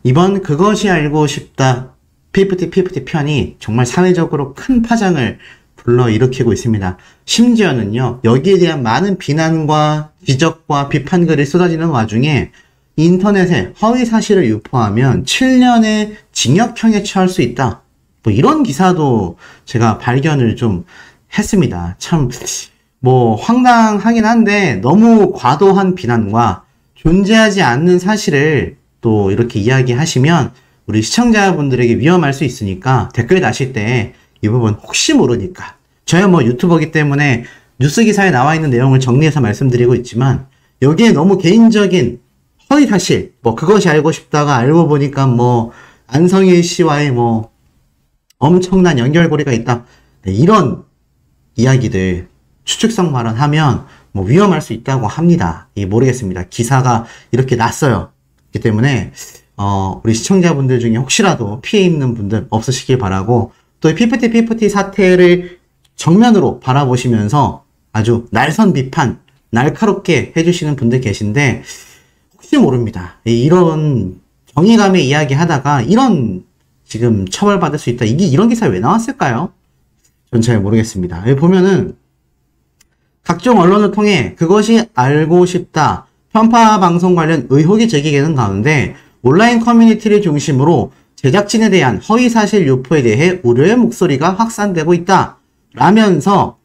이번 그것이 알고 싶다 피프티 편이 정말 사회적으로 큰 파장을 불러일으키고 있습니다. 심지어는요, 여기에 대한 많은 비난과 지적과 비판글이 쏟아지는 와중에 인터넷에 허위 사실을 유포하면 7년의 징역형에 처할 수 있다. 뭐 이런 기사도 제가 발견을 좀 했습니다. 참 황당하긴 한데 너무 과도한 비난과 존재하지 않는 사실을 또 이렇게 이야기하시면 우리 시청자분들에게 위험할 수 있으니까 댓글 다실 때 이 부분 혹시 모르니까 저야 유튜버기 때문에 뉴스 기사에 나와 있는 내용을 정리해서 말씀드리고 있지만 여기에 너무 개인적인 허위 사실 그것이 알고 싶다가 알고 보니까 안성일 씨와의 엄청난 연결고리가 있다. 네, 이런 이야기들 추측성 발언하면 위험할 수 있다고 합니다. 모르겠습니다. 기사가 이렇게 났어요. 그렇기 때문에 우리 시청자분들 중에 혹시라도 피해 입는 분들 없으시길 바라고 또 피프티 사태를 정면으로 바라보시면서 아주 날선 비판 날카롭게 해주시는 분들 계신데 혹시 모릅니다. 이런 정의감의 이야기 하다가 이런 지금 처벌받을 수 있다. 이런 기사 왜 나왔을까요? 전 잘 모르겠습니다. 여기 보면은 각종 언론을 통해 그것이 알고 싶다 편파 방송 관련 의혹이 제기되는 가운데 온라인 커뮤니티를 중심으로 제작진에 대한 허위 사실 유포에 대해 우려의 목소리가 확산되고 있다 라면서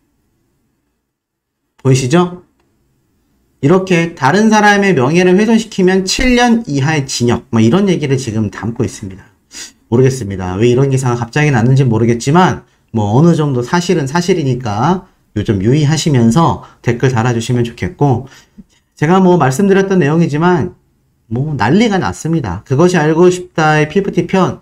보이시죠? 이렇게 다른 사람의 명예를 훼손시키면 7년 이하의 징역 이런 얘기를 지금 담고 있습니다. 모르겠습니다. 왜 이런 기사가 갑자기 났는지 모르겠지만 어느 정도 사실은 사실이니까 요즘 유의하시면서 댓글 달아주시면 좋겠고 제가 말씀드렸던 내용이지만 난리가 났습니다. 그것이 알고 싶다의 피프티 편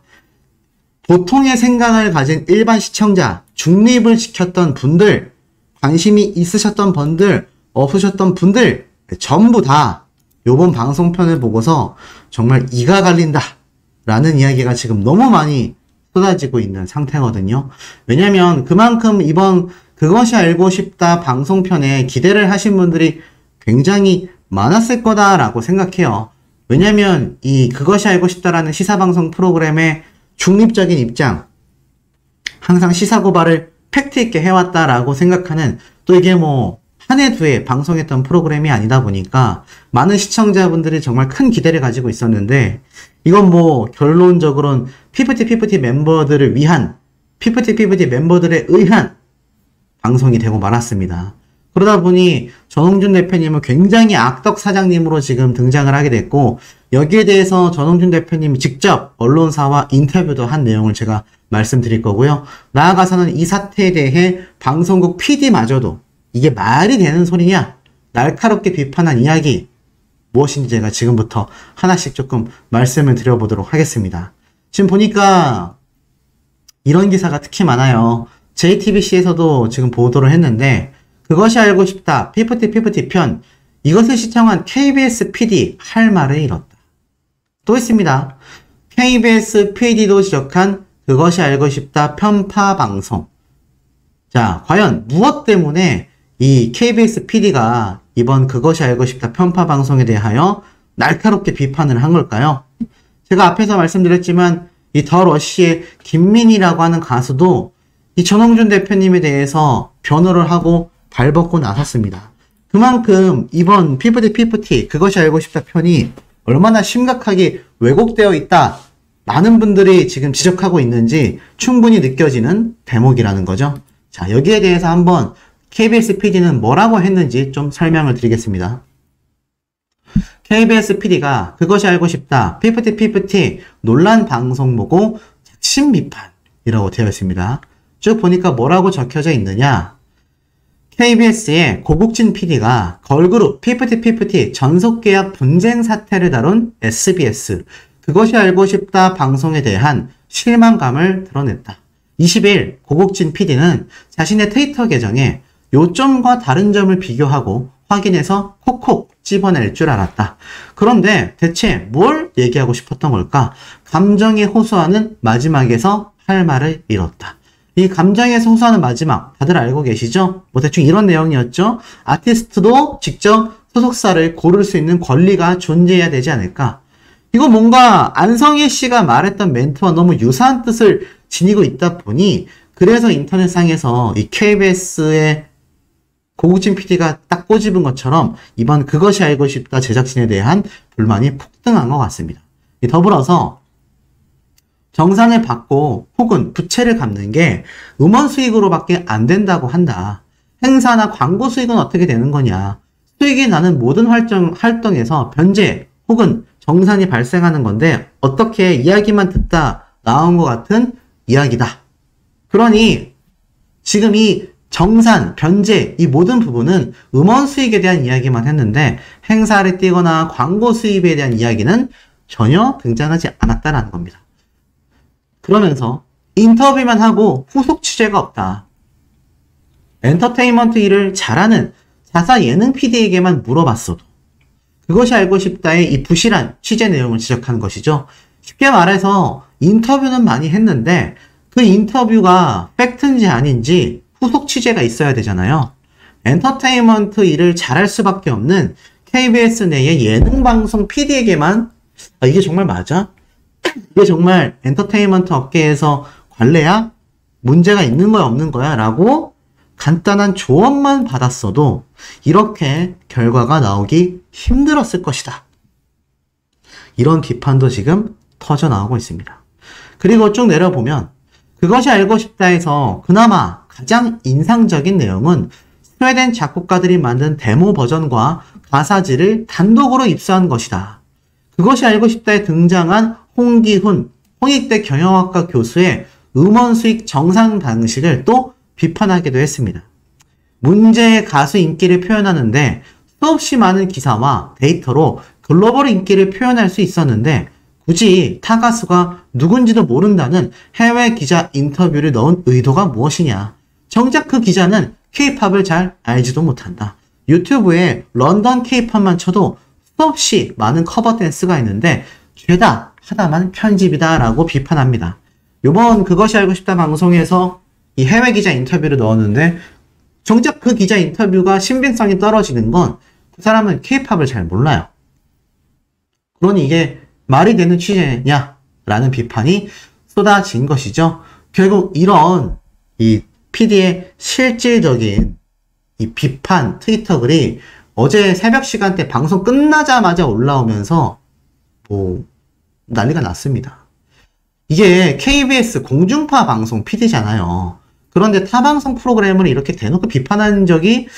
보통의 생각을 가진 일반 시청자 중립을 지켰던 분들 관심이 있으셨던 분들 없으셨던 분들 전부 다 요번 방송편을 보고서 정말 이가 갈린다 라는 이야기가 지금 너무 많이 쏟아지고 있는 상태거든요. 왜냐면 그만큼 이번 그것이 알고 싶다 방송편에 기대를 하신 분들이 굉장히 많았을 거다라고 생각해요. 왜냐면 이 그것이 알고 싶다라는 시사방송 프로그램의 중립적인 입장 항상 시사고발을 팩트있게 해왔다라고 생각하는 또 이게 한 해 두 해 방송했던 프로그램이 아니다 보니까 많은 시청자분들이 정말 큰 기대를 가지고 있었는데 이건 결론적으로는 피프티 멤버들을 위한 피프티 멤버들에 의한 방송이 되고 말았습니다. 그러다 보니 전홍준 대표님은 굉장히 악덕 사장님으로 지금 등장을 하게 됐고 여기에 대해서 전홍준 대표님이 직접 언론사와 인터뷰도 한 내용을 제가 말씀드릴 거고요. 나아가서는 이 사태에 대해 방송국 PD마저도 이게 말이 되는 소리냐? 날카롭게 비판한 이야기 무엇인지 제가 지금부터 하나씩 조금 말씀을 드려보도록 하겠습니다. 지금 보니까 이런 기사가 특히 많아요. JTBC에서도 지금 보도를 했는데 그것이 알고 싶다 피프티 편 이것을 시청한 KBS PD 할 말을 잃었다. 또 있습니다. KBS PD도 지적한 그것이 알고 싶다 편파 방송. 자, 과연 무엇 때문에 이 KBS PD가 이번 그것이 알고 싶다 편파 방송에 대하여 날카롭게 비판을 한 걸까요? 제가 앞에서 말씀드렸지만 이 더 러시의 김민희라고 하는 가수도 이 전홍준 대표님에 대해서 변호를 하고 발벗고 나섰습니다. 그만큼 이번 피프티 그것이 알고 싶다 편이 얼마나 심각하게 왜곡되어 있다 많은 분들이 지금 지적하고 있는지 충분히 느껴지는 대목이라는 거죠. 자, 여기에 대해서 한번 KBS PD는 뭐라고 했는지 좀 설명을 드리겠습니다. KBS PD가 그것이 알고 싶다 피프티 논란 방송 보고 핵심 비판이라고 되어 있습니다. 쭉 보니까 뭐라고 적혀져 있느냐. KBS의 고국진 PD가 걸그룹 피프티 전속계약 분쟁 사태를 다룬 SBS 그것이 알고 싶다 방송에 대한 실망감을 드러냈다. 20일 고국진 PD는 자신의 트위터 계정에 요점과 다른 점을 비교하고 확인해서 콕콕 집어낼 줄 알았다. 그런데 대체 뭘 얘기하고 싶었던 걸까? 감정에 호소하는 마지막에서 할 말을 잃었다. 이 감정에서 호소하는 마지막 다들 알고 계시죠? 대충 이런 내용이었죠. 아티스트도 직접 소속사를 고를 수 있는 권리가 존재해야 되지 않을까? 이거 뭔가 안성일 씨가 말했던 멘트와 너무 유사한 뜻을 지니고 있다 보니 그래서 인터넷상에서 이 KBS의 고국진 PD가 딱 꼬집은 것처럼 이번 그것이 알고 싶다 제작진에 대한 불만이 폭등한 것 같습니다. 더불어서 정산을 받고 혹은 부채를 갚는 게 음원 수익으로밖에 안 된다고 한다. 행사나 광고 수익은 어떻게 되는 거냐. 수익이 나는 모든 활동에서 변제 혹은 정산이 발생하는 건데 어떻게 이야기만 듣다 나온 것 같은 이야기다. 그러니 지금 이 정산, 변제 이 모든 부분은 음원 수익에 대한 이야기만 했는데 행사를 띄거나 광고 수입에 대한 이야기는 전혀 등장하지 않았다는 겁니다. 그러면서 인터뷰만 하고 후속 취재가 없다. 엔터테인먼트 일을 잘하는 자사 예능 PD에게만 물어봤어도 그것이 알고 싶다의 이 부실한 취재 내용을 지적하는 것이죠. 쉽게 말해서 인터뷰는 많이 했는데 그 인터뷰가 팩트인지 아닌지 후속 취재가 있어야 되잖아요. 엔터테인먼트 일을 잘할 수밖에 없는 KBS 내의 예능방송 PD에게만 이게 정말 맞아? 이게 정말 엔터테인먼트 업계에서 관례야? 문제가 있는 거야 없는 거야? 라고 간단한 조언만 받았어도 이렇게 결과가 나오기 힘들었을 것이다. 이런 비판도 지금 터져 나오고 있습니다. 그리고 쭉 내려보면 그것이 알고 싶다에서 그나마 가장 인상적인 내용은 스웨덴 작곡가들이 만든 데모 버전과 가사지를 단독으로 입수한 것이다. 그것이 알고 싶다에 등장한 홍기훈, 홍익대 경영학과 교수의 음원 수익 정산 방식을 또 비판하기도 했습니다. 문제의 가수 인기를 표현하는데 수없이 많은 기사와 데이터로 글로벌 인기를 표현할 수 있었는데 굳이 타 가수가 누군지도 모른다는 해외 기자 인터뷰를 넣은 의도가 무엇이냐. 정작 그 기자는 K-팝을 잘 알지도 못한다. 유튜브에 런던 K-팝만 쳐도 수없이 많은 커버 댄스가 있는데 죄다 하다만 편집이다 라고 비판합니다. 요번 그것이 알고 싶다 방송에서 이 해외 기자 인터뷰를 넣었는데 정작 그 기자 인터뷰가 신빙성이 떨어지는 건 그 사람은 K-팝을 잘 몰라요. 그러니 이게 말이 되는 취재냐? 라는 비판이 쏟아진 것이죠. 결국 이런 이 PD의 실질적인 이 비판 트위터 글이 어제 새벽 시간대 방송 끝나자마자 올라오면서 난리가 났습니다. 이게 KBS 공중파 방송 PD잖아요. 그런데 타 방송 프로그램을 이렇게 대놓고 비판한 적이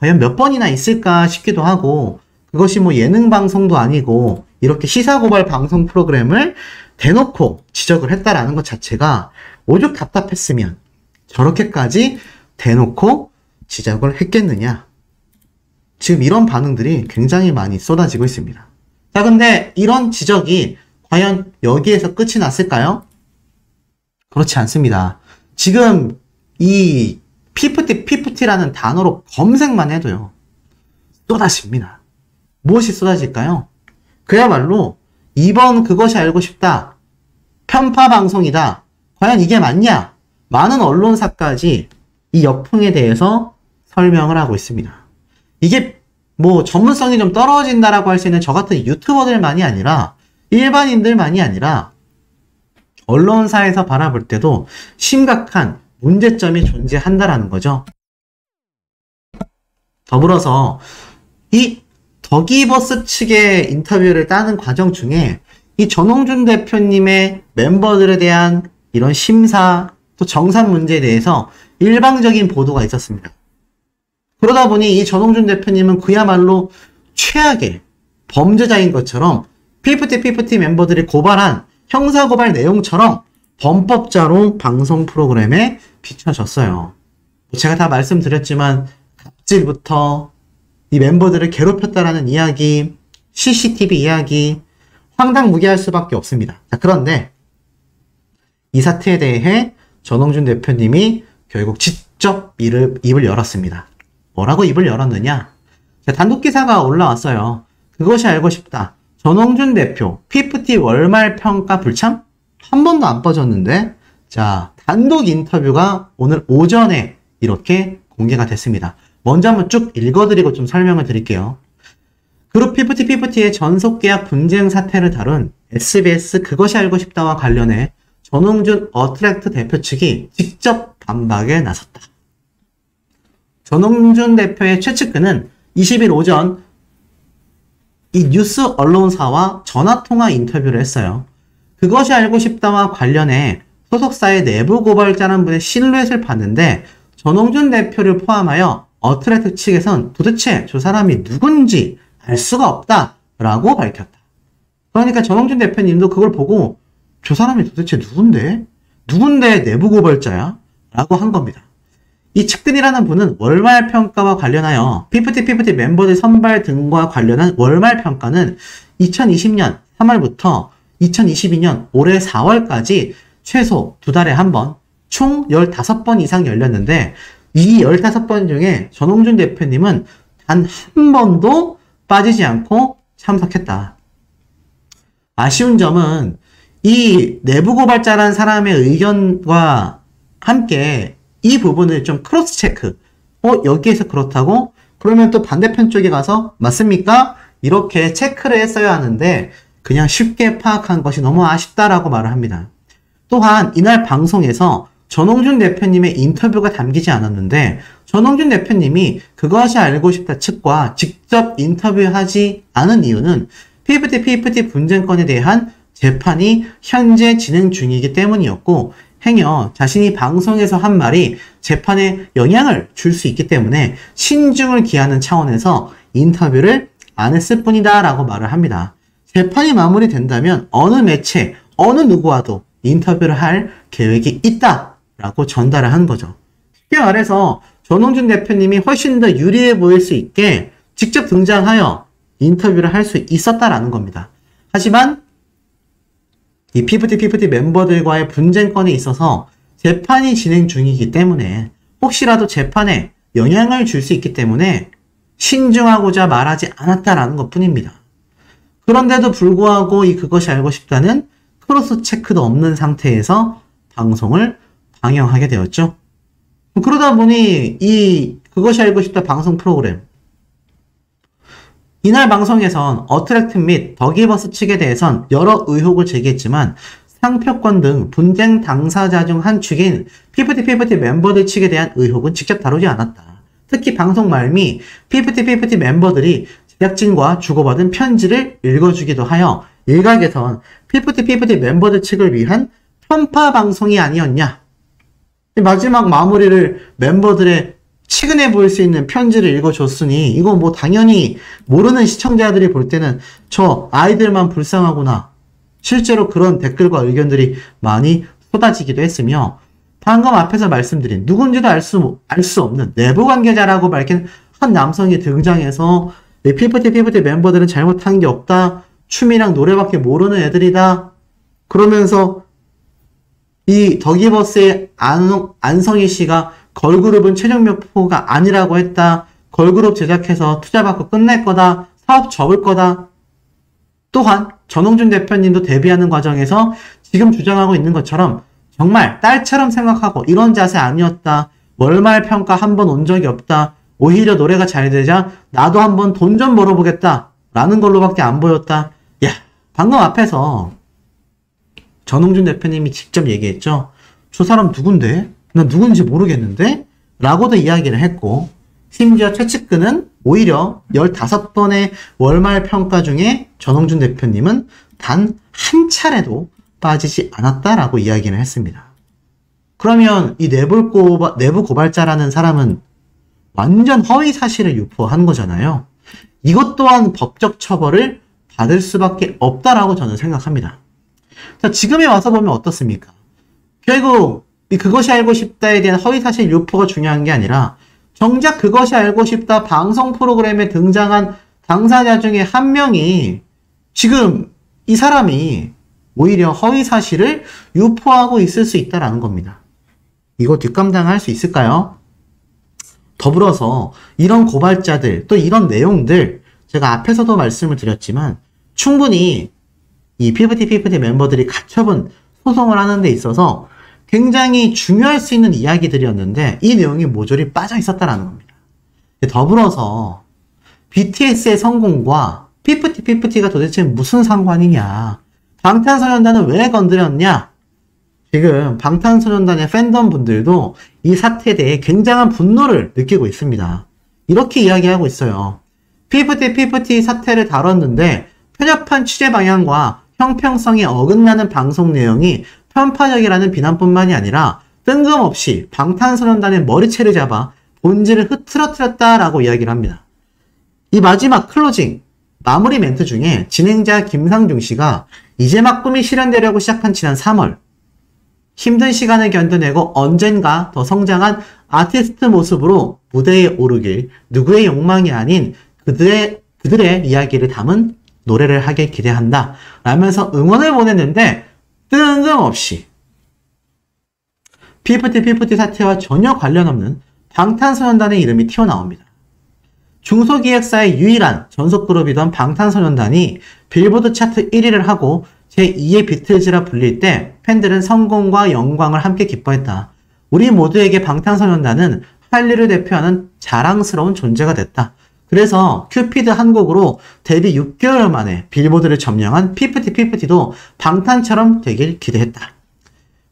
과연 몇 번이나 있을까 싶기도 하고 그것이 예능 방송도 아니고 이렇게 시사고발 방송 프로그램을 대놓고 지적을 했다라는 것 자체가 오죽 답답했으면 저렇게까지 대놓고 지적을 했겠느냐. 지금 이런 반응들이 굉장히 많이 쏟아지고 있습니다. 자, 근데 이런 지적이 과연 여기에서 끝이 났을까요? 그렇지 않습니다. 지금 이 PPT라는 단어로 검색만 해도요. 쏟아집니다. 무엇이 쏟아질까요? 그야말로 이번 그것이 알고 싶다. 편파 방송이다. 과연 이게 맞냐? 많은 언론사까지 이 역풍에 대해서 설명을 하고 있습니다. 이게 전문성이 좀 떨어진다라고 할 수 있는 저 같은 유튜버들만이 아니라 일반인들만이 아니라 언론사에서 바라볼 때도 심각한 문제점이 존재한다라는 거죠. 더불어서 이 더기버스 측의 인터뷰를 따는 과정 중에 이 전홍준 대표님의 멤버들에 대한 이런 심사 또 정산 문제에 대해서 일방적인 보도가 있었습니다. 그러다 보니 이 전홍준 대표님은 그야말로 최악의 범죄자인 것처럼 피프티 멤버들이 고발한 형사고발 내용처럼 범법자로 방송 프로그램에 비춰졌어요. 제가 다 말씀드렸지만 갑질부터 이 멤버들을 괴롭혔다라는 이야기, CCTV 이야기, 황당무계할 수밖에 없습니다. 자, 그런데 이 사태에 대해 전홍준 대표님이 결국 직접 입을 열었습니다. 뭐라고 입을 열었느냐? 자, 단독 기사가 올라왔어요. 그것이 알고 싶다. 전홍준 대표, 피프티 월말 평가 불참? 한 번도 안 빠졌는데, 자, 단독 인터뷰가 오늘 오전에 이렇게 공개가 됐습니다. 먼저 한번 쭉 읽어드리고 좀 설명을 드릴게요. 그룹 피프티피프티의 전속계약 분쟁 사태를 다룬 SBS 그것이 알고 싶다와 관련해 전홍준 어트랙트 대표 측이 직접 반박에 나섰다. 전홍준 대표의 최측근은 20일 오전 이 뉴스 언론사와 전화통화 인터뷰를 했어요. 그것이 알고 싶다와 관련해 소속사의 내부 고발자라는 분의 실루엣을 봤는데 전홍준 대표를 포함하여 어트랙트 측에선 도대체 저 사람이 누군지 알 수가 없다라고 밝혔다. 그러니까 전홍준 대표님도 그걸 보고 저 사람이 도대체 누군데? 누군데 내부 고발자야? 라고 한 겁니다. 이 측근이라는 분은 월말 평가와 관련하여 피프티피프티 멤버들 선발 등과 관련한 월말 평가는 2020년 3월부터 2022년 올해 4월까지 최소 2달에 한 번, 총 15번 이상 열렸는데 이 15번 중에 전홍준 대표님은 단 한 번도 빠지지 않고 참석했다. 아쉬운 점은 이 내부 고발자라는 사람의 의견과 함께 이 부분을 좀 크로스 체크. 여기에서 그렇다고? 그러면 또 반대편 쪽에 가서 맞습니까? 이렇게 체크를 했어야 하는데 그냥 쉽게 파악한 것이 너무 아쉽다라고 말을 합니다. 또한 이날 방송에서 전홍준 대표님의 인터뷰가 담기지 않았는데 전홍준 대표님이 그것이 알고 싶다 측과 직접 인터뷰하지 않은 이유는 피프티 분쟁건에 대한 재판이 현재 진행 중이기 때문이었고 행여 자신이 방송에서 한 말이 재판에 영향을 줄 수 있기 때문에 신중을 기하는 차원에서 인터뷰를 안 했을 뿐이다 라고 말을 합니다. 재판이 마무리된다면 어느 매체, 어느 누구와도 인터뷰를 할 계획이 있다 라고 전달을 한 거죠. 쉽게 말해서 전홍준 대표님이 훨씬 더 유리해 보일 수 있게 직접 등장하여 인터뷰를 할 수 있었다라는 겁니다. 하지만 이 피프티 멤버들과의 분쟁건에 있어서 재판이 진행 중이기 때문에 혹시라도 재판에 영향을 줄 수 있기 때문에 신중하고자 말하지 않았다라는 것 뿐입니다. 그런데도 불구하고 이 그것이 알고 싶다는 크로스 체크도 없는 상태에서 방송을 방영하게 되었죠. 그러다 보니 이 그것이 알고 싶다 방송 프로그램 이날 방송에선 어트랙트 및 더기버스 측에 대해선 여러 의혹을 제기했지만 상표권 등 분쟁 당사자 중 한 축인 피프티 멤버들 측에 대한 의혹은 직접 다루지 않았다. 특히 방송 말미 피프티 멤버들이 제작진과 주고받은 편지를 읽어주기도 하여 일각에선 피프티 멤버들 측을 위한 편파 방송이 아니었냐. 마지막 마무리를 멤버들의 치근해 보일 수 있는 편지를 읽어줬으니 이거 뭐 당연히 모르는 시청자들이 볼 때는 저 아이들만 불쌍하구나. 실제로 그런 댓글과 의견들이 많이 쏟아지기도 했으며 방금 앞에서 말씀드린 누군지도 알 수 없는 내부 관계자라고 밝힌 한 남성이 등장해서 피프티 멤버들은 잘못한 게 없다. 춤이랑 노래밖에 모르는 애들이다. 그러면서 이 더기버스의 안성희 씨가 걸그룹은 최종 목표가 아니라고 했다. 걸그룹 제작해서 투자받고 끝낼 거다. 사업 접을 거다. 또한 전홍준 대표님도 데뷔하는 과정에서 지금 주장하고 있는 것처럼 정말 딸처럼 생각하고 이런 자세 아니었다. 월말 평가 한 번 온 적이 없다. 오히려 노래가 잘 되자 나도 한번 돈 좀 벌어보겠다. 라는 걸로밖에 안 보였다. 야, 방금 앞에서 전홍준 대표님이 직접 얘기했죠. 저 사람 누군데? 난 누군지 모르겠는데? 라고도 이야기를 했고 심지어 최측근은 오히려 15번의 월말 평가 중에 전홍준 대표님은 단 한 차례도 빠지지 않았다라고 이야기를 했습니다. 그러면 이 내부 고발자라는 사람은 완전 허위 사실을 유포한 거잖아요. 이것 또한 법적 처벌을 받을 수밖에 없다라고 저는 생각합니다. 자, 지금에 와서 보면 어떻습니까? 결국 이 그것이 알고 싶다에 대한 허위사실 유포가 중요한 게 아니라 정작 그것이 알고 싶다 방송 프로그램에 등장한 당사자 중에 한 명이 지금 이 사람이 오히려 허위사실을 유포하고 있을 수 있다는 겁니다. 이거 뒷감당할 수 있을까요? 더불어서 이런 고발자들 또 이런 내용들 제가 앞에서도 말씀을 드렸지만 충분히 이 피프티 멤버들이 가처분 소송을 하는 데 있어서 굉장히 중요할 수 있는 이야기들이었는데 이 내용이 모조리 빠져 있었다는 겁니다. 더불어서 BTS의 성공과 피프티가 도대체 무슨 상관이냐? 방탄소년단은 왜 건드렸냐? 지금 방탄소년단의 팬덤 분들도 이 사태에 대해 굉장한 분노를 느끼고 있습니다. 이렇게 이야기하고 있어요. 피프티 사태를 다뤘는데 편협한 취재 방향과 형평성에 어긋나는 방송 내용이 편파적이라는 비난뿐만이 아니라 뜬금없이 방탄소년단의 머리채를 잡아 본질을 흐트러뜨렸다라고 이야기를 합니다. 이 마지막 클로징, 마무리 멘트 중에 진행자 김상중 씨가 이제 막 꿈이 실현되려고 시작한 지난 3월 힘든 시간을 견뎌내고 언젠가 더 성장한 아티스트 모습으로 무대에 오르길 누구의 욕망이 아닌 그들의 이야기를 담은 노래를 하길 기대한다 라면서 응원을 보냈는데 뜬금없이 피프티 사태와 전혀 관련 없는 방탄소년단의 이름이 튀어나옵니다. 중소기획사의 유일한 전속그룹이던 방탄소년단이 빌보드 차트 1위를 하고 제2의 비틀즈라 불릴 때 팬들은 성공과 영광을 함께 기뻐했다. 우리 모두에게 방탄소년단은 한류를 대표하는 자랑스러운 존재가 됐다. 그래서 큐피드 한 곡으로 데뷔 6개월 만에 빌보드를 점령한 피프티도 방탄처럼 되길 기대했다.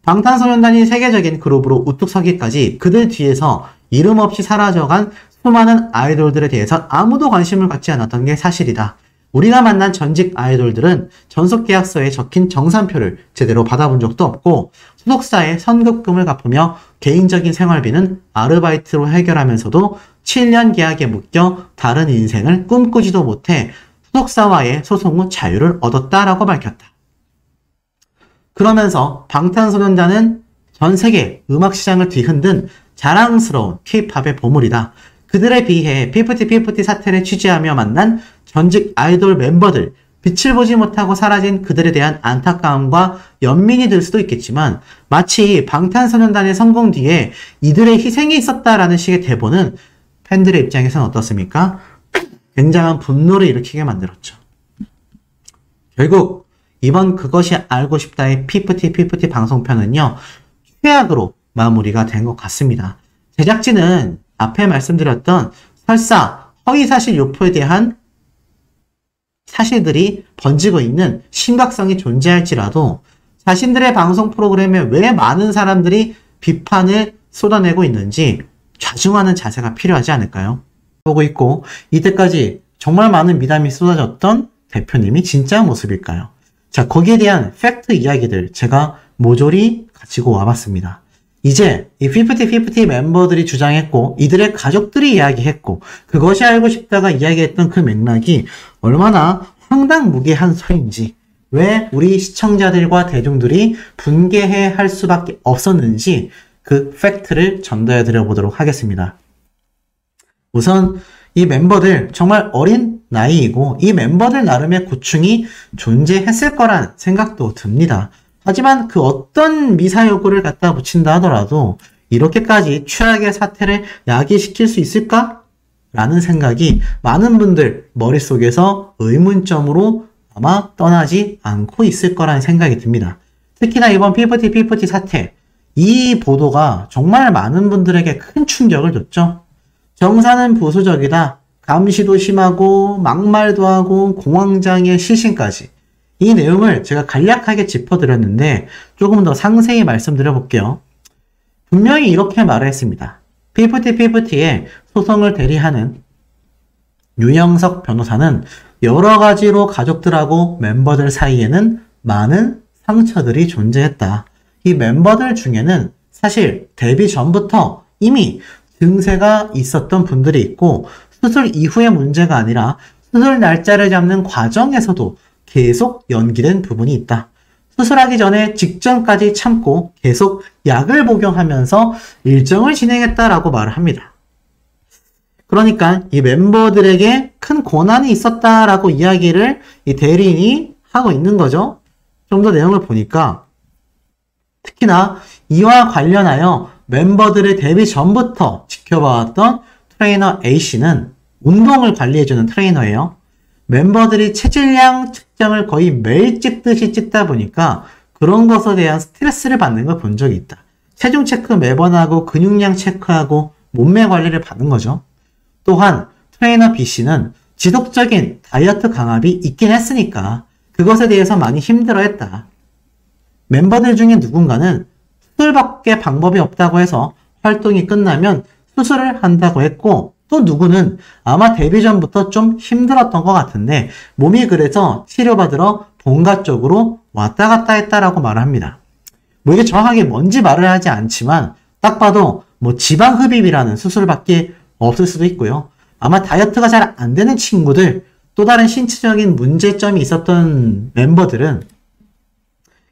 방탄소년단이 세계적인 그룹으로 우뚝 서기까지 그들 뒤에서 이름 없이 사라져간 수많은 아이돌들에 대해서 아무도 관심을 갖지 않았던 게 사실이다. 우리가 만난 전직 아이돌들은 전속계약서에 적힌 정산표를 제대로 받아본 적도 없고 소속사에 선급금을 갚으며 개인적인 생활비는 아르바이트로 해결하면서도 7년 계약에 묶여 다른 인생을 꿈꾸지도 못해 소속사와의 소송 후 자유를 얻었다라고 밝혔다. 그러면서 방탄소년단은 전 세계 음악 시장을 뒤흔든 자랑스러운 K-팝의 보물이다. 그들에 비해 피프티 사태를 취재하며 만난 전직 아이돌 멤버들, 빛을 보지 못하고 사라진 그들에 대한 안타까움과 연민이 들 수도 있겠지만 마치 방탄소년단의 성공 뒤에 이들의 희생이 있었다라는 식의 대본은 팬들의 입장에서는 어떻습니까? 굉장한 분노를 일으키게 만들었죠. 결국 이번 그것이 알고 싶다의 피프티 방송편은요, 최악으로 마무리가 된 것 같습니다. 제작진은 앞에 말씀드렸던 설사 허위사실 유포에 대한 사실들이 번지고 있는 심각성이 존재할지라도 자신들의 방송 프로그램에 왜 많은 사람들이 비판을 쏟아내고 있는지 좌중하는 자세가 필요하지 않을까요? 보고 있고 이때까지 정말 많은 미담이 쏟아졌던 대표님이 진짜 모습일까요? 자, 거기에 대한 팩트 이야기들 제가 모조리 가지고 와봤습니다. 이제 이 피프티 멤버들이 주장했고 이들의 가족들이 이야기했고 그것이 알고 싶다가 이야기했던 그 맥락이 얼마나 황당무계한 소리인지 왜 우리 시청자들과 대중들이 분개해 할 수밖에 없었는지 그 팩트를 전달해 드려 보도록 하겠습니다. 우선 이 멤버들 정말 어린 나이이고 이 멤버들 나름의 고충이 존재했을 거란 생각도 듭니다. 하지만 그 어떤 미사여구를 갖다 붙인다 하더라도 이렇게까지 최악의 사태를 야기시킬 수 있을까? 라는 생각이 많은 분들 머릿속에서 의문점으로 아마 떠나지 않고 있을 거라는 생각이 듭니다. 특히나 이번 피프티 사태, 이 보도가 정말 많은 분들에게 큰 충격을 줬죠. 정사는 보수적이다, 감시도 심하고 막말도 하고 공황장애 실신까지. 이 내용을 제가 간략하게 짚어드렸는데 조금 더 상세히 말씀드려 볼게요. 분명히 이렇게 말을 했습니다. 피프티의 소송을 대리하는 유영석 변호사는 여러 가지로 가족들하고 멤버들 사이에는 많은 상처들이 존재했다. 이 멤버들 중에는 사실 데뷔 전부터 이미 증세가 있었던 분들이 있고 수술 이후의 문제가 아니라 수술 날짜를 잡는 과정에서도 계속 연기된 부분이 있다. 수술하기 전에 직전까지 참고 계속 약을 복용하면서 일정을 진행했다라고 말을 합니다. 그러니까 이 멤버들에게 큰 고난이 있었다라고 이야기를 이 대리인이 하고 있는 거죠. 좀 더 내용을 보니까 특히나 이와 관련하여 멤버들의 데뷔 전부터 지켜봐왔던 트레이너 A씨는 운동을 관리해주는 트레이너예요. 멤버들이 체질량 측정을 거의 매일 찍듯이 찍다 보니까 그런 것에 대한 스트레스를 받는 걸 본 적이 있다. 체중 체크 매번 하고 근육량 체크하고 몸매 관리를 받는 거죠. 또한 트레이너 B씨는 지속적인 다이어트 강압이 있긴 했으니까 그것에 대해서 많이 힘들어했다. 멤버들 중에 누군가는 수술밖에 방법이 없다고 해서 활동이 끝나면 수술을 한다고 했고, 또 누구는 아마 데뷔 전부터 좀 힘들었던 것 같은데 몸이 그래서 치료받으러 본가 쪽으로 왔다 갔다 했다라고 말을 합니다. 뭐 이게 정확하게 뭔지 말을 하지 않지만 딱 봐도 뭐 지방 흡입이라는 수술밖에 없을 수도 있고요. 아마 다이어트가 잘 안 되는 친구들, 또 다른 신체적인 문제점이 있었던 멤버들은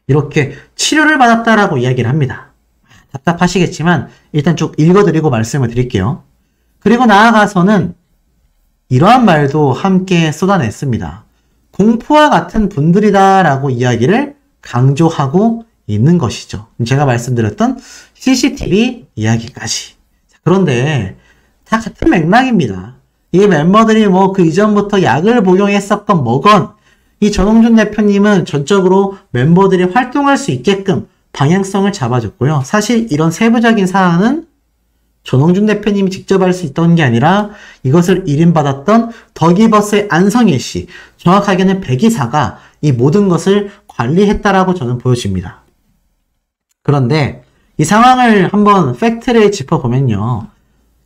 이렇게 치료를 받았다라고 이야기를 합니다. 답답하시겠지만 일단 쭉 읽어드리고 말씀을 드릴게요. 그리고 나아가서는 이러한 말도 함께 쏟아냈습니다. 공포와 같은 분들이다 라고 이야기를 강조하고 있는 것이죠. 제가 말씀드렸던 CCTV 이야기까지. 그런데 다 같은 맥락입니다. 이 멤버들이 뭐 그 이전부터 약을 복용했었건 뭐건 이 전홍준 대표님은 전적으로 멤버들이 활동할 수 있게끔 방향성을 잡아줬고요. 사실 이런 세부적인 사안은 전홍준 대표님이 직접 할 수 있던 게 아니라 이것을 일임받았던 더기버스의 안성일 씨, 정확하게는 백이사가 이 모든 것을 관리했다라고 저는 보여집니다. 그런데 이 상황을 한번 팩트를 짚어보면요.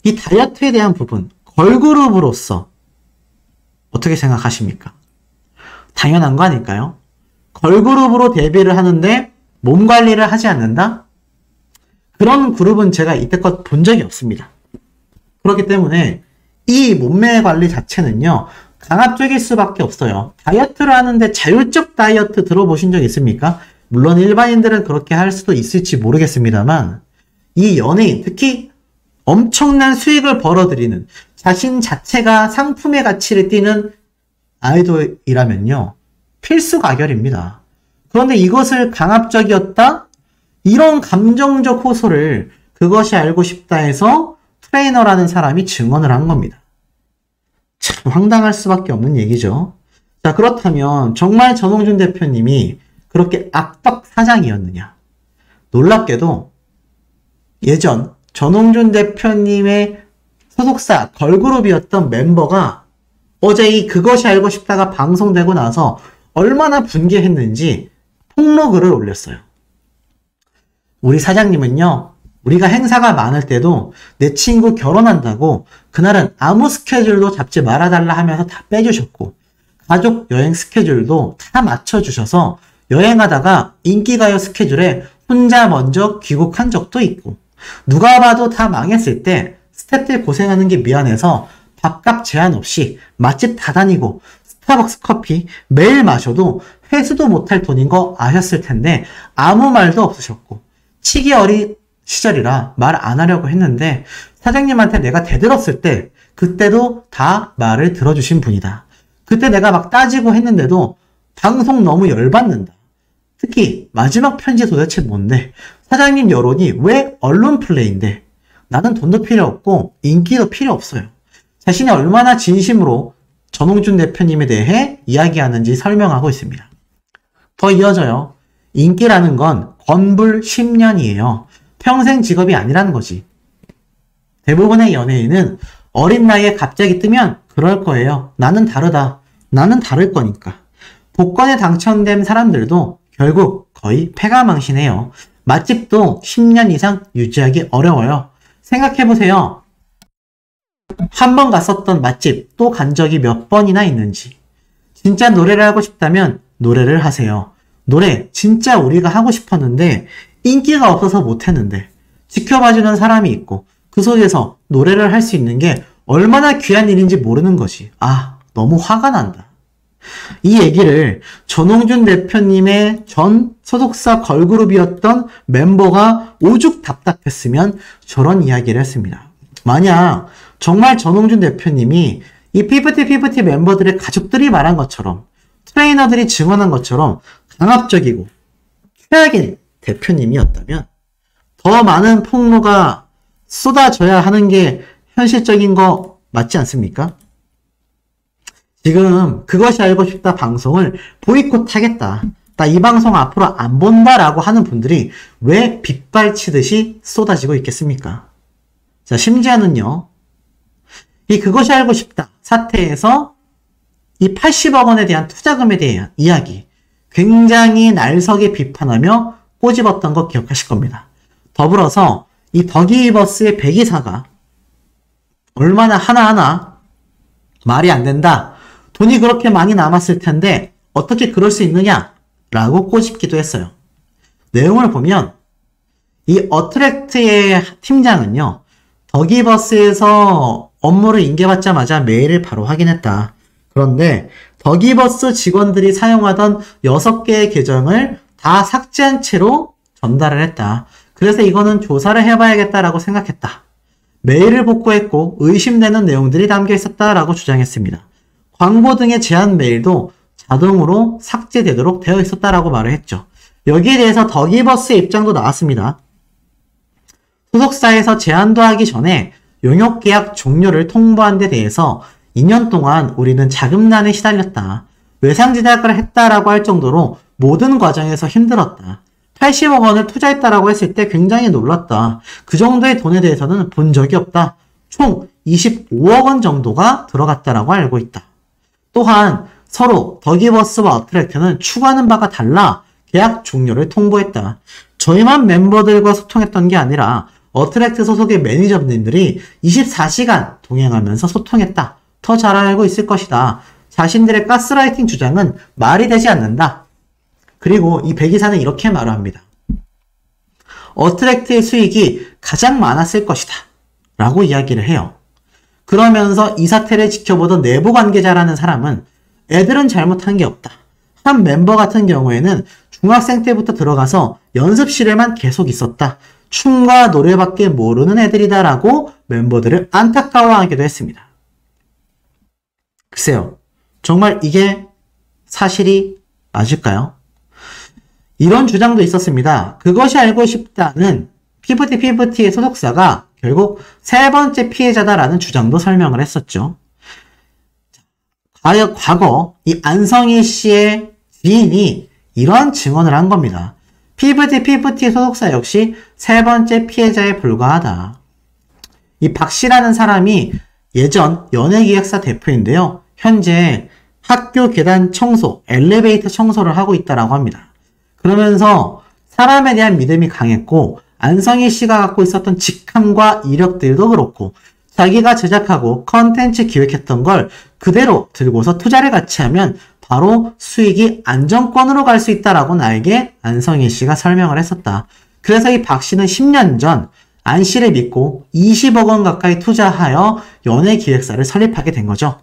이 다이어트에 대한 부분, 걸그룹으로서 어떻게 생각하십니까? 당연한 거 아닐까요? 걸그룹으로 데뷔를 하는데 몸 관리를 하지 않는다? 그런 그룹은 제가 이때껏 본 적이 없습니다. 그렇기 때문에 이 몸매 관리 자체는요, 강압적일 수밖에 없어요. 다이어트를 하는데 자율적 다이어트 들어보신 적 있습니까? 물론 일반인들은 그렇게 할 수도 있을지 모르겠습니다만, 이 연예인, 특히 엄청난 수익을 벌어들이는 자신 자체가 상품의 가치를 띠는 아이돌이라면요, 필수 가결입니다. 그런데 이것을 강압적이었다? 이런 감정적 호소를 그것이 알고 싶다 해서 트레이너라는 사람이 증언을 한 겁니다. 참 황당할 수밖에 없는 얘기죠. 자, 그렇다면 정말 전홍준 대표님이 그렇게 악덕 사장이었느냐? 놀랍게도 예전 전홍준 대표님의 소속사 걸그룹이었던 멤버가 어제 이 그것이 알고 싶다가 방송되고 나서 얼마나 분개했는지 폭로글을 올렸어요. 우리 사장님은요, 우리가 행사가 많을 때도 내 친구 결혼한다고 그날은 아무 스케줄도 잡지 말아달라 하면서 다 빼주셨고, 가족 여행 스케줄도 다 맞춰주셔서 여행하다가 인기가요 스케줄에 혼자 먼저 귀국한 적도 있고, 누가 봐도 다 망했을 때 스태프들 고생하는 게 미안해서 밥값 제한 없이 맛집 다 다니고 스타벅스 커피 매일 마셔도 회수도 못할 돈인 거 아셨을 텐데 아무 말도 없으셨고, 치기 어린 시절이라 말 안 하려고 했는데 사장님한테 내가 대들었을 때 그때도 다 말을 들어주신 분이다. 그때 내가 막 따지고 했는데도 방송 너무 열받는다. 특히 마지막 편지 도대체 뭔데? 사장님 여론이 왜 언론 플레이인데? 나는 돈도 필요 없고 인기도 필요 없어요. 자신이 얼마나 진심으로 전홍준 대표님에 대해 이야기하는지 설명하고 있습니다. 더 이어져요. 인기라는 건 건불 10년이에요. 평생 직업이 아니라는 거지. 대부분의 연예인은 어린 나이에 갑자기 뜨면 그럴 거예요. 나는 다르다. 나는 다를 거니까. 복권에 당첨된 사람들도 결국 거의 패가망신해요. 맛집도 10년 이상 유지하기 어려워요. 생각해보세요. 한 번 갔었던 맛집 또 간 적이 몇 번이나 있는지. 진짜 노래를 하고 싶다면 노래를 하세요. 노래 진짜 우리가 하고 싶었는데 인기가 없어서 못했는데 지켜봐주는 사람이 있고 그 속에서 노래를 할 수 있는 게 얼마나 귀한 일인지 모르는 거지. 아, 너무 화가 난다. 이 얘기를 전홍준 대표님의 전 소속사 걸그룹이었던 멤버가 오죽 답답했으면 저런 이야기를 했습니다. 만약 정말 전홍준 대표님이 이 피프티 멤버들의 가족들이 말한 것처럼, 트레이너들이 증언한 것처럼 강압적이고 최악인 대표님이었다면 더 많은 폭로가 쏟아져야 하는 게 현실적인 거 맞지 않습니까? 지금 그것이 알고 싶다 방송을 보이콧하겠다, 나 이 방송 앞으로 안 본다라고 하는 분들이 왜 빗발치듯이 쏟아지고 있겠습니까? 자, 심지어는요, 이 그것이 알고 싶다 사태에서 이 80억 원에 대한 투자금에 대한 이야기 굉장히 날석에 비판하며 꼬집었던 거 기억하실 겁니다. 더불어서 이 더기버스의 배기사가 얼마나 하나하나 말이 안 된다. 돈이 그렇게 많이 남았을 텐데 어떻게 그럴 수 있느냐? 라고 꼬집기도 했어요. 내용을 보면 이 어트랙트의 팀장은요. 더기버스에서 업무를 인계받자마자 메일을 바로 확인했다. 그런데 더기버스 직원들이 사용하던 6개의 계정을 다 삭제한 채로 전달을 했다. 그래서 이거는 조사를 해봐야겠다라고 생각했다. 메일을 복구했고 의심되는 내용들이 담겨 있었다라고 주장했습니다. 광고 등의 제한 메일도 자동으로 삭제되도록 되어 있었다라고 말을 했죠. 여기에 대해서 더기버스의 입장도 나왔습니다. 소속사에서 제안도 하기 전에 용역계약 종료를 통보한 데 대해서 2년 동안 우리는 자금난에 시달렸다. 외상제작을 했다라고 할 정도로 모든 과정에서 힘들었다. 80억 원을 투자했다라고 했을 때 굉장히 놀랐다. 그 정도의 돈에 대해서는 본 적이 없다. 총 25억 원 정도가 들어갔다라고 알고 있다. 또한 서로 더기버스와 어트랙트는 추구하는 바가 달라 계약 종료를 통보했다. 저희만 멤버들과 소통했던 게 아니라 어트랙트 소속의 매니저님들이 24시간 동행하면서 소통했다. 더 잘 알고 있을 것이다. 자신들의 가스라이팅 주장은 말이 되지 않는다. 그리고 이 배기사는 이렇게 말을 합니다. 어트랙트의 수익이 가장 많았을 것이다. 라고 이야기를 해요. 그러면서 이 사태를 지켜보던 내부 관계자라는 사람은 애들은 잘못한 게 없다. 한 멤버 같은 경우에는 중학생 때부터 들어가서 연습실에만 계속 있었다. 춤과 노래밖에 모르는 애들이다라고 멤버들을 안타까워하기도 했습니다. 글쎄요. 정말 이게 사실이 맞을까요? 이런 주장도 있었습니다. 그것이 알고 싶다는 피프티의 소속사가 결국 세 번째 피해자다라는 주장도 설명을 했었죠. 과거 이 안성희 씨의 지인이 이러한 증언을 한 겁니다. 피프티 소속사 역시 세 번째 피해자에 불과하다. 이 박 씨라는 사람이 예전 연예기획사 대표인데요. 현재 학교 계단 청소, 엘리베이터 청소를 하고 있다라고 합니다. 그러면서 사람에 대한 믿음이 강했고 안성희 씨가 갖고 있었던 직함과 이력들도 그렇고 자기가 제작하고 컨텐츠 기획했던 걸 그대로 들고서 투자를 같이 하면 바로 수익이 안정권으로 갈 수 있다라고 나에게 안성희 씨가 설명을 했었다. 그래서 이 박 씨는 10년 전 안 씨를 믿고 20억 원 가까이 투자하여 연예기획사를 설립하게 된 거죠.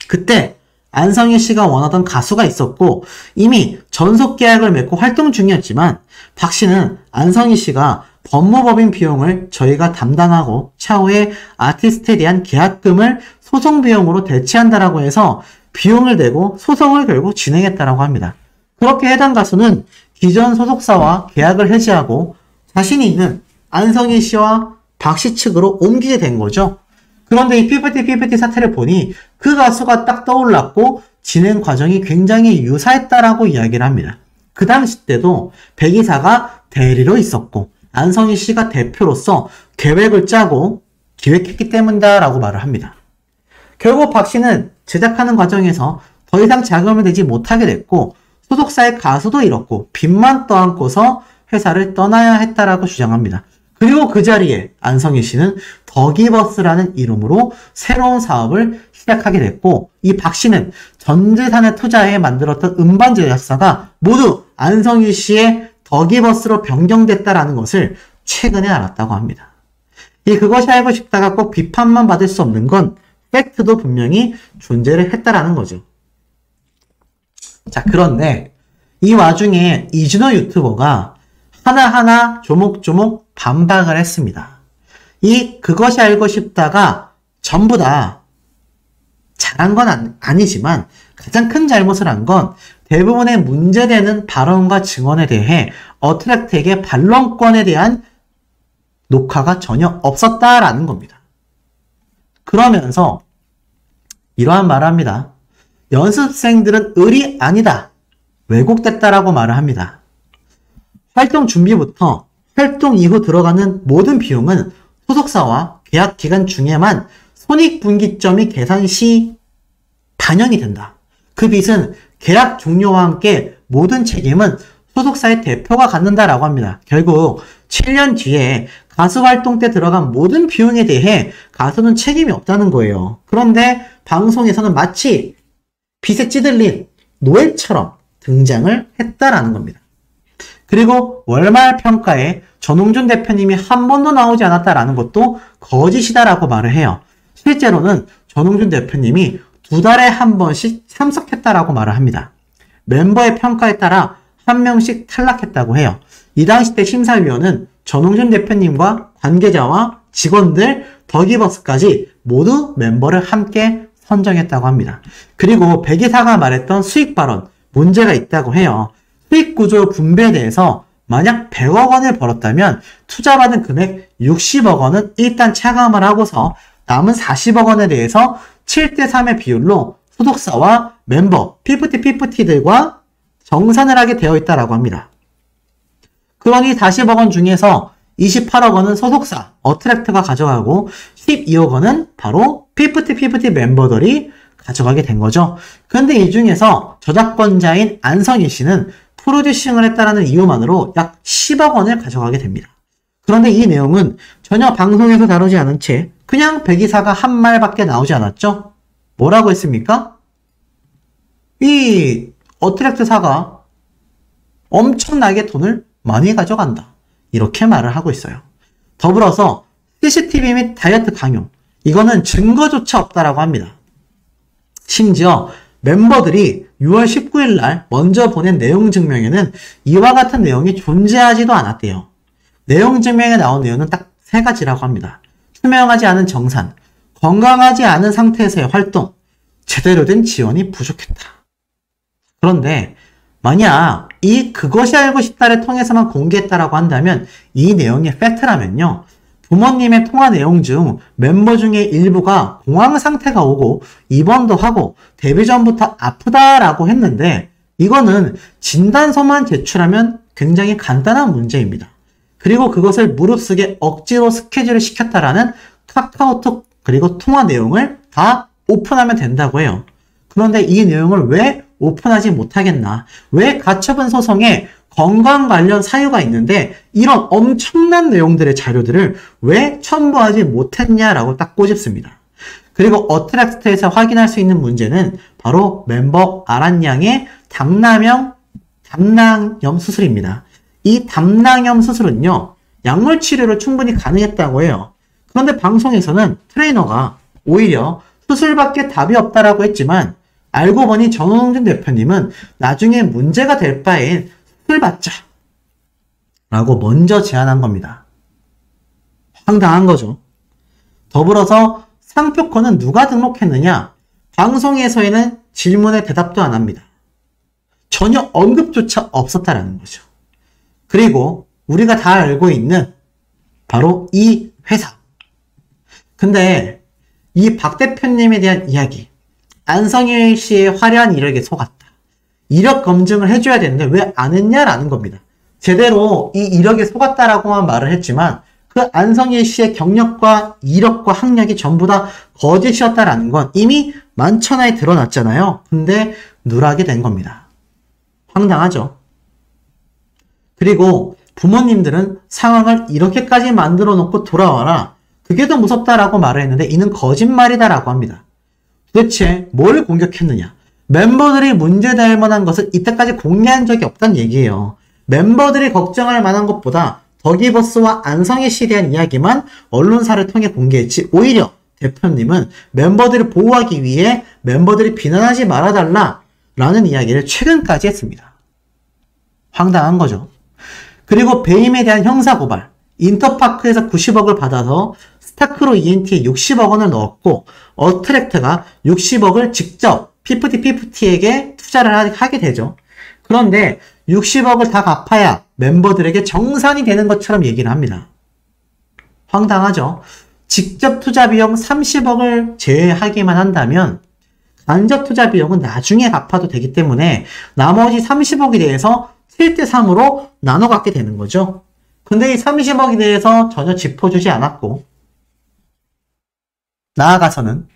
그때 안성희 씨가 원하던 가수가 있었고 이미 전속 계약을 맺고 활동 중이었지만 박 씨는 안성희 씨가 법무법인 비용을 저희가 담당하고 차후에 아티스트에 대한 계약금을 소송 비용으로 대체한다라고 해서 비용을 내고 소송을 결국 진행했다라고 합니다. 그렇게 해당 가수는 기존 소속사와 계약을 해지하고 자신이 있는 안성희 씨와 박 씨 측으로 옮기게 된 거죠. 그런데 이 피프티 사태를 보니 그 가수가 딱 떠올랐고 진행 과정이 굉장히 유사했다라고 이야기를 합니다. 그 당시 때도 배기사가 대리로 있었고 안성희 씨가 대표로서 계획을 짜고 기획했기 때문이다라고 말을 합니다. 결국 박 씨는 제작하는 과정에서 더 이상 자금을 내지 못하게 됐고 소속사의 가수도 잃었고 빚만 떠안고서 회사를 떠나야 했다라고 주장합니다. 그리고 그 자리에 안성희 씨는 더기버스라는 이름으로 새로운 사업을 시작하게 됐고 이 박 씨는 전 재산을 투자해 만들었던 음반 제작사가 모두 안성희 씨의 더기버스로 변경됐다라는 것을 최근에 알았다고 합니다. 그것이 알고 싶다가 꼭 비판만 받을 수 없는 건 팩트도 분명히 존재를 했다라는 거죠. 자, 그런데 이 와중에 이준호 유튜버가 하나하나 조목조목 반박을 했습니다. 그것이 알고 싶다가 전부 다 잘한 건 아니지만 가장 큰 잘못을 한 건 대부분의 문제되는 발언과 증언에 대해 어트랙트에게 반론권에 대한 녹화가 전혀 없었다라는 겁니다. 그러면서 이러한 말을 합니다. 연습생들은 을이 아니다. 왜곡됐다라고 말을 합니다. 활동 준비부터 활동 이후 들어가는 모든 비용은 소속사와 계약 기간 중에만 손익분기점이 계산 시 단연이 된다. 그 빚은 계약 종료와 함께 모든 책임은 소속사의 대표가 갖는다라고 합니다. 결국 7년 뒤에 가수 활동 때 들어간 모든 비용에 대해 가수는 책임이 없다는 거예요. 그런데 방송에서는 마치 빚에 찌들린 노예처럼 등장을 했다라는 겁니다. 그리고 월말 평가에 전홍준 대표님이 한 번도 나오지 않았다라는 것도 거짓이다라고 말을 해요. 실제로는 전홍준 대표님이 2달에 한 번씩 참석했다라고 말을 합니다. 멤버의 평가에 따라 한 명씩 탈락했다고 해요. 이 당시 때 심사위원은 전홍준 대표님과 관계자와 직원들, 더기버스까지 모두 멤버를 함께 선정했다고 합니다. 그리고 백이사가 말했던 수익 발언, 문제가 있다고 해요. 수익 구조 분배에 대해서 만약 100억 원을 벌었다면 투자받은 금액 60억 원은 일단 차감을 하고서 남은 40억 원에 대해서 7대3의 비율로 소속사와 멤버, 피프티들과 정산을 하게 되어 있다고 합니다. 그러니 40억 원 중에서 28억 원은 소속사, 어트랙트가 가져가고 12억 원은 바로 피프티 멤버들이 가져가게 된 거죠. 그런데 이 중에서 저작권자인 안성희 씨는 프로듀싱을 했다는 이유만으로 약 10억 원을 가져가게 됩니다. 그런데 이 내용은 전혀 방송에서 다루지 않은 채 그냥 백이사가 한 말밖에 나오지 않았죠? 뭐라고 했습니까? 이 어트랙트사가 엄청나게 돈을 많이 가져간다. 이렇게 말을 하고 있어요. 더불어서 CCTV 및 다이어트 강요. 이거는 증거조차 없다라고 합니다. 심지어 멤버들이 6월 19일 날 먼저 보낸 내용 증명에는 이와 같은 내용이 존재하지도 않았대요. 내용 증명에 나온 내용은 딱 3가지라고 합니다. 투명하지 않은 정산, 건강하지 않은 상태에서의 활동, 제대로 된 지원이 부족했다. 그런데 만약 그것이 알고 싶다를 통해서만 공개했다라고 한다면 이 내용이 팩트라면요. 부모님의 통화 내용 중 멤버 중에 일부가 공황 상태가 오고 입원도 하고 데뷔 전부터 아프다라고 했는데 이거는 진단서만 제출하면 굉장히 간단한 문제입니다. 그리고 그것을 무릅쓰게 억지로 스케줄을 시켰다라는 카카오톡 그리고 통화 내용을 다 오픈하면 된다고 해요. 그런데 이 내용을 왜 오픈하지 못하겠나? 왜 가처분 소송에 건강 관련 사유가 있는데 이런 엄청난 내용들의 자료들을 왜 첨부하지 못했냐라고 딱 꼬집습니다. 그리고 어트랙트에서 확인할 수 있는 문제는 바로 멤버 아란양의 담낭염 수술입니다. 이 담낭염 수술은요, 약물 치료를 충분히 가능했다고 해요. 그런데 방송에서는 트레이너가 오히려 수술밖에 답이 없다라고 했지만 알고 보니 전홍준 대표님은 나중에 문제가 될 바엔 수술 받자 라고 먼저 제안한 겁니다. 황당한 거죠. 더불어서 상표권은 누가 등록했느냐? 방송에서에는 질문에 대답도 안 합니다. 전혀 언급조차 없었다라는 거죠. 그리고 우리가 다 알고 있는 바로 이 회사. 근데 이 박 대표님에 대한 이야기, 안성희 씨의 화려한 이력에 속았다. 이력 검증을 해줘야 되는데 왜 안 했냐라는 겁니다. 제대로 이 이력에 속았다라고만 말을 했지만 그 안성희 씨의 경력과 이력과 학력이 전부 다 거짓이었다라는 건 이미 만천하에 드러났잖아요. 근데 누락이 된 겁니다. 황당하죠. 그리고 부모님들은 상황을 이렇게까지 만들어 놓고 돌아와라. 그게 더 무섭다라고 말을 했는데 이는 거짓말이다라고 합니다. 도대체 뭘 공격했느냐? 멤버들이 문제될 만한 것을 이때까지 공개한 적이 없다는 얘기예요. 멤버들이 걱정할 만한 것보다 더기버스와 안성희 씨에 대한 이야기만 언론사를 통해 공개했지 오히려 대표님은 멤버들을 보호하기 위해 멤버들이 비난하지 말아달라라는 이야기를 최근까지 했습니다. 황당한 거죠. 그리고 배임에 대한 형사고발, 인터파크에서 90억을 받아서 스타크로 ENT에 60억 원을 넣었고 어트랙트가 60억을 직접 피프티에게 투자를 하게 되죠. 그런데 60억을 다 갚아야 멤버들에게 정산이 되는 것처럼 얘기를 합니다. 황당하죠. 직접 투자 비용 30억을 제외하기만 한다면 간접 투자 비용은 나중에 갚아도 되기 때문에 나머지 30억에 대해서 7대3으로 나눠 갖게 되는 거죠. 근데 이 30억에 대해서 전혀 짚어주지 않았고 나아가서는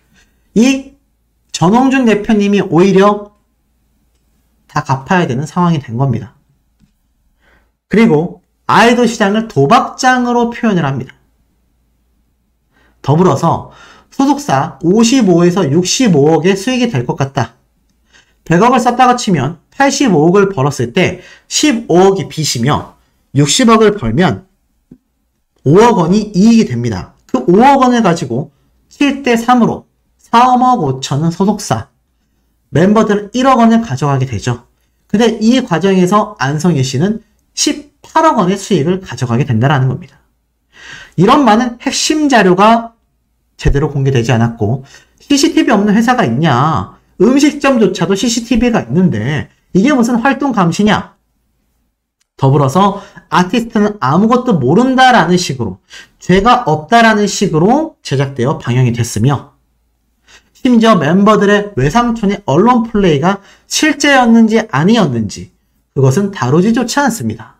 이 전홍준 대표님이 오히려 다 갚아야 되는 상황이 된 겁니다. 그리고 아이돌 시장을 도박장으로 표현을 합니다. 더불어서 소속사 55에서 65억의 수익이 될 것 같다. 100억을 썼다고 치면 85억을 벌었을 때 15억이 빚이며 60억을 벌면 5억 원이 이익이 됩니다. 그 5억 원을 가지고 7대3으로 4억 5천은 소속사, 멤버들은 1억 원을 가져가게 되죠. 근데 이 과정에서 안성희 씨는 18억 원의 수익을 가져가게 된다는 겁니다. 이런 많은 핵심 자료가 제대로 공개되지 않았고 CCTV 없는 회사가 있냐? 음식점조차도 CCTV가 있는데 이게 무슨 활동 감시냐? 더불어서 아티스트는 아무것도 모른다라는 식으로 죄가 없다라는 식으로 제작되어 방영이 됐으며 심지어 멤버들의 외삼촌의 언론 플레이가 실제였는지 아니었는지 그것은 다루지조차 않습니다.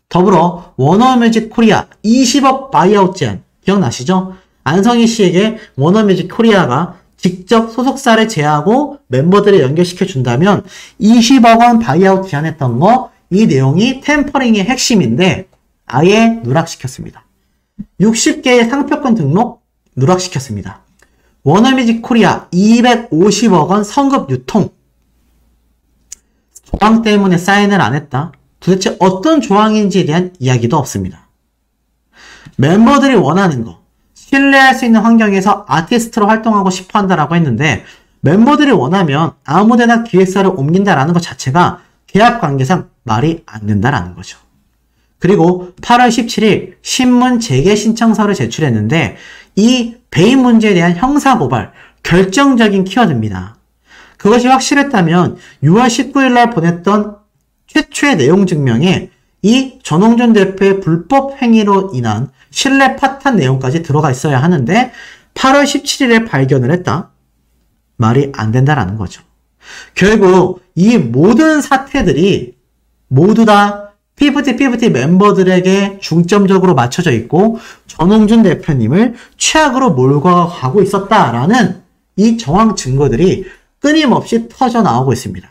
더불어 워너뮤직 코리아 20억 바이아웃 제안 기억나시죠? 안성희 씨에게 워너뮤직 코리아가 직접 소속사를 제하고 멤버들을 연결시켜 준다면 20억 원 바이아웃 제안했던 거 이 내용이 템퍼링의 핵심인데 아예 누락시켰습니다. 60개의 상표권 등록 누락시켰습니다. 워너뮤직 코리아 250억 원 성급 유통 조항 때문에 사인을 안 했다. 도대체 어떤 조항인지에 대한 이야기도 없습니다. 멤버들이 원하는 거 신뢰할 수 있는 환경에서 아티스트로 활동하고 싶어 한다라고 했는데 멤버들이 원하면 아무데나 기획사를 옮긴다라는 것 자체가 계약 관계상 말이 안 된다라는 거죠. 그리고 8월 17일 신문 재개 신청서를 제출했는데 이 배임 문제에 대한 형사고발 결정적인 키워드입니다. 그것이 확실했다면 6월 19일 날 보냈던 최초의 내용 증명에 이 전홍준 대표의 불법 행위로 인한 신뢰 파탄 내용까지 들어가 있어야 하는데 8월 17일에 발견을 했다. 말이 안 된다라는 거죠. 결국 이 모든 사태들이 모두 다 피프티 멤버들에게 중점적으로 맞춰져 있고 전홍준 대표님을 최악으로 몰고 가고 있었다라는 이 정황 증거들이 끊임없이 터져 나오고 있습니다.